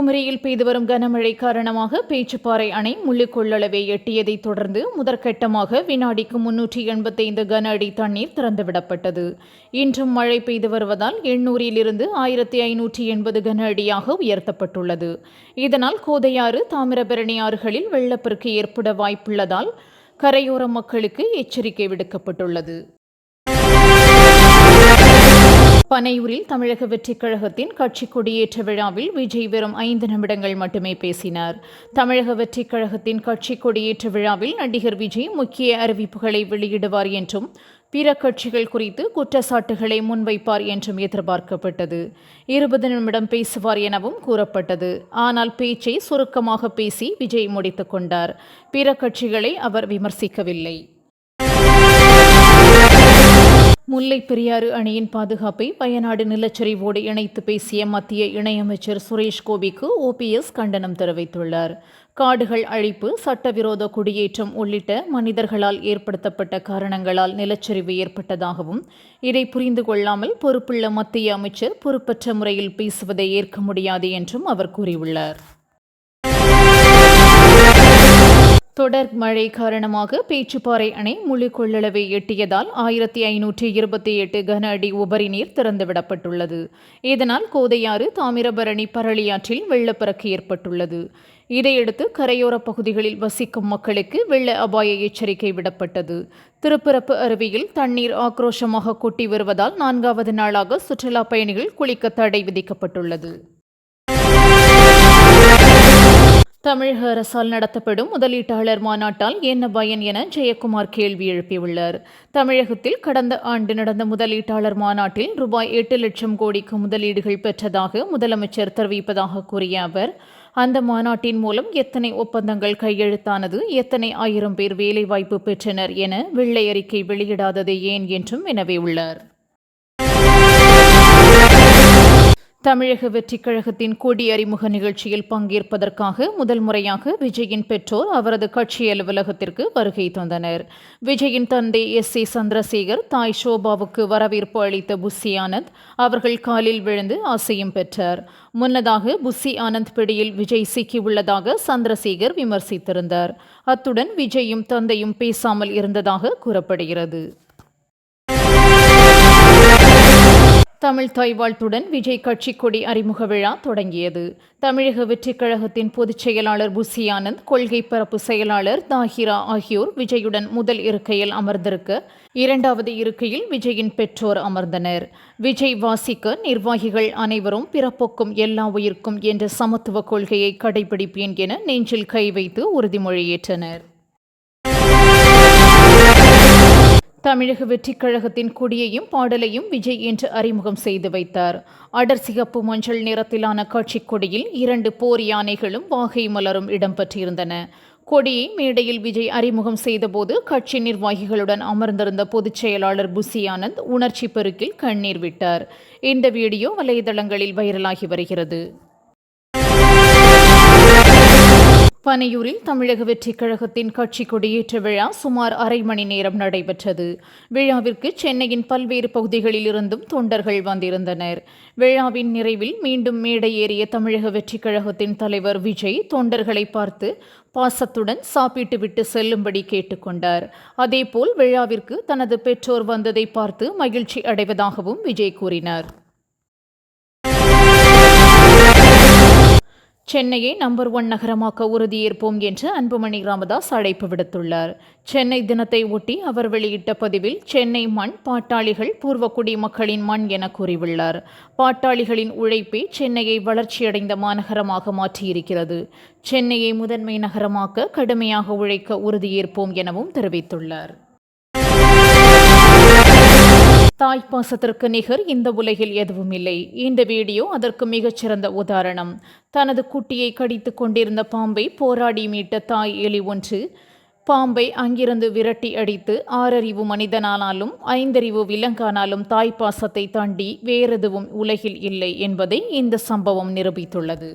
குமரியில் பெய்து வரும் கனமழை காரணமாக பேச்சுப்பாறை அணை முழு கொள்ளளவை எட்டியதைத் தொடர்ந்து முதற்கட்டமாக வினாடிக்கு 385 கன அடி தண்ணீர் திறந்துவிடப்பட்டது. இன்றும் மழை பெய்து வருவதால் 800 1580 கன அடியாக உயர்த்தப்பட்டுள்ளது. இதனால் கோதையாறு, தாமிரபரணி ஆறுகளில் வெள்ளப்பெருக்கு ஏற்பட வாய்ப்புள்ளதால் கரையோர மக்களுக்கு எச்சரிக்கை விடுக்கப்பட்டுள்ளது. பனையூரில் தமிழக வெற்றிக் கழகத்தின் கட்சி கொடியேற்ற விழாவில் விஜய் வெறும் 5 நிமிடங்கள் மட்டுமே பேசினார். தமிழக வெற்றிக் கழகத்தின் கட்சி கொடியேற்ற விழாவில் நடிகர் விஜய் முக்கிய அறிவிப்புகளை வெளியிடுவார் என்றும் பிற கட்சிகள் குறித்து குற்றச்சாட்டுகளை முன்வைப்பார் என்றும் எதிர்பார்க்கப்பட்டது. 20 நிமிடம் பேசுவார் எனவும் கூறப்பட்டது. ஆனால் பேச்சை சுருக்கமாக பேசி விஜய் முடித்துக் கொண்டார். பிற கட்சிகளை அவர் விமர்சிக்கவில்லை. முல்லை பெரியாறு அணையின் பாதுகாப்பை வயநாடு நிலச்சரிவோடு இணைத்து பேசிய மத்திய இணையமைச்சர் சுரேஷ் கோபிக்கு OPS கண்டனம் தெரிவித்துள்ளார். காடுகள் அழிப்பு, சட்டவிரோத குடியேற்றம் உள்ளிட்ட மனிதர்களால் ஏற்படுத்தப்பட்ட காரணங்களால் நிலச்சரிவு ஏற்பட்டதாகவும் இதை புரிந்து கொள்ளாமல் பொறுப்புள்ள மத்திய அமைச்சர் பொறுப்பற்ற முறையில் பேசுவதை ஏற்க முடியாது என்றும் அவர் கூறியுள்ளார். தொடர் மழை காரணமாக பேச்சுப்பாறை அணை முழு கொள்ளளவை எட்டியதால் 1528 கன அடி உபரி நீர் திறந்துவிடப்பட்டுள்ளது. இதனால் கோதையாறு, தாமிரபரணி, பரளியாற்றில் வெள்ளப்பெருக்கு ஏற்பட்டுள்ளது. இதையடுத்து கரையோர பகுதிகளில் வசிக்கும் மக்களுக்கு வெள்ள அபாய எச்சரிக்கை விடப்பட்டது. திருப்பரப்பு அருவியில் தண்ணீர் ஆக்ரோஷமாக கொட்டி வருவதால் 4வது நாளாக சுற்றுலா பயணிகள் குளிக்க தடை விதிக்கப்பட்டுள்ளது. தமிழக அரசால் நடத்தப்படும் முதலீட்டாளர் மாநாட்டால் என்ன பயன் என ஜெயக்குமார் கேள்வி எழுப்பியுள்ளார். தமிழகத்தில் கடந்த ஆண்டு நடந்த முதலீட்டாளர் மாநாட்டில் ரூபாய் 8 லட்சம் கோடிக்கு முதலீடுகள் பெற்றதாக முதலமைச்சர் தெரிவிப்பதாக கூறிய அவர், அந்த மாநாட்டின் மூலம் எத்தனை ஒப்பந்தங்கள் கையெழுத்தானது, எத்தனை 1000 பேர் வேலைவாய்ப்பு பெற்றனர் என வெள்ளை அறிக்கை வெளியிடாதது ஏன் என்றும் வினவியுள்ளார். தமிழக வெற்றிக் கழகத்தின் கொடி அறிமுக நிகழ்ச்சியில் பங்கேற்பதற்காக முதல் முறையாக விஜயின் பெற்றோர் அவரது கட்சி அலுவலகத்திற்கு வருகை தந்தனர். விஜயின் தந்தை SC சந்திரசேகர், தாய் ஷோபாவுக்கு வரவேற்பு அளித்த புஸ்ஸி ஆனந்த் அவர்கள் காலில் விழுந்து ஆசையும் பெற்றார். முன்னதாக புஸ்ஸி ஆனந்த் பிடியில் விஜய் சிக்கியுள்ளதாக சந்திரசேகர் விமர்சித்திருந்தார். அத்துடன் விஜயும் தந்தையும் பேசாமல் இருந்ததாக கூறப்படுகிறது. தமிழ் தாய் வாழ்த்துடன் விஜய் கட்சி கொடி அறிமுக விழா தொடங்கியது. தமிழக வெற்றிக் கழகத்தின் பொதுச் செயலாளர் புஸ்ஸி ஆனந்த், கொள்கை பரப்பு செயலாளர் தாஹிரா ஆகியோர் விஜயுடன் முதல் இருக்கையில் அமர்ந்திருக்க, 2வது இருக்கையில் விஜயின் பெற்றோர் அமர்ந்தனர். விஜய் வாசிக்க நிர்வாகிகள் அனைவரும் பிறப்புக்கும் எல்லா உயிர்க்கும் என்ற சமத்துவ கொள்கையை கடைபிடிப்பேன் என நெஞ்சில் கை வைத்து உறுதிமொழியேற்றனர். தமிழக வெற்றிக் கழகத்தின் கொடியையும் பாடலையும் விஜய் என்று அறிமுகம் செய்து வைத்தார். அடர் சிகப்பு மஞ்சள் நிறத்திலான கட்சி கொடியில் 2 போர் யானைகளும் வாகை மலரும் இடம்பெற்றிருந்தன. கொடியை மேடையில் விஜய் அறிமுகம் செய்தபோது கட்சி நிர்வாகிகளுடன் அமர்ந்திருந்த பொதுச் செயலாளர் புஸ்ஸி ஆனந்த் உணர்ச்சி பெருக்கில் கண்ணீர் விட்டார். இந்த வீடியோ வலைதளங்களில் வைரலாகி வருகிறது. பனையூரில் தமிழக வெற்றிக் கழகத்தின் கட்சி கொடியேற்ற விழா சுமார் அரை மணி நேரம் நடைபெற்றது. விழாவிற்கு சென்னையின் பல்வேறு பகுதிகளில் இருந்தும் தொண்டர்கள் வந்திருந்தனர். விழாவின் நிறைவில் மீண்டும் மேடை ஏறிய தமிழக வெற்றிக் கழகத்தின் தலைவர் விஜய் தொண்டர்களை பார்த்து பாசத்துடன் சாப்பிட்டுவிட்டு செல்லும்படி கேட்டுக்கொண்டார். அதேபோல் விழாவிற்கு தனது பெற்றோர் வந்ததை பார்த்து மகிழ்ச்சி அடைவதாகவும் விஜய் கூறினார். சென்னையை நம்பர் 1 நகரமாக்க உறுதியேற்போம் என்று அன்புமணி ராமதாஸ் அழைப்பு விடுத்துள்ளார். சென்னை தினத்தை ஒட்டி அவர் வெளியிட்ட பதிவில், சென்னை மண் பாட்டாளிகள், பூர்வக்குடி மக்களின் மண் என கூறியுள்ளார். பாட்டாளிகளின் உழைப்பே சென்னையை வளர்ச்சியடைந்த மாநகரமாக மாற்றியிருக்கிறது. சென்னையை முதன்மை நகரமாக்க கடுமையாக உழைக்க உறுதியேற்போம் எனவும் தெரிவித்துள்ளார். தாய்ப்பாசத்திற்கு நிகர் இந்த உலகில் எதுவும் இல்லை. இந்த வீடியோ அதற்கு மிகச்சிறந்த உதாரணம். தனது குட்டியை கடித்து கொண்டிருந்த பாம்பை போராடி மீட்ட தாய் எலி ஒன்று பாம்பை அங்கிருந்து விரட்டி அடித்து 6 அறிவு மனிதனானாலும் 5 அறிவு விலங்கானாலும் தாய்ப்பாசத்தை தாண்டி வேறெதுவும் உலகில் இல்லை என்பதை இந்த சம்பவம் நிரூபித்துள்ளது.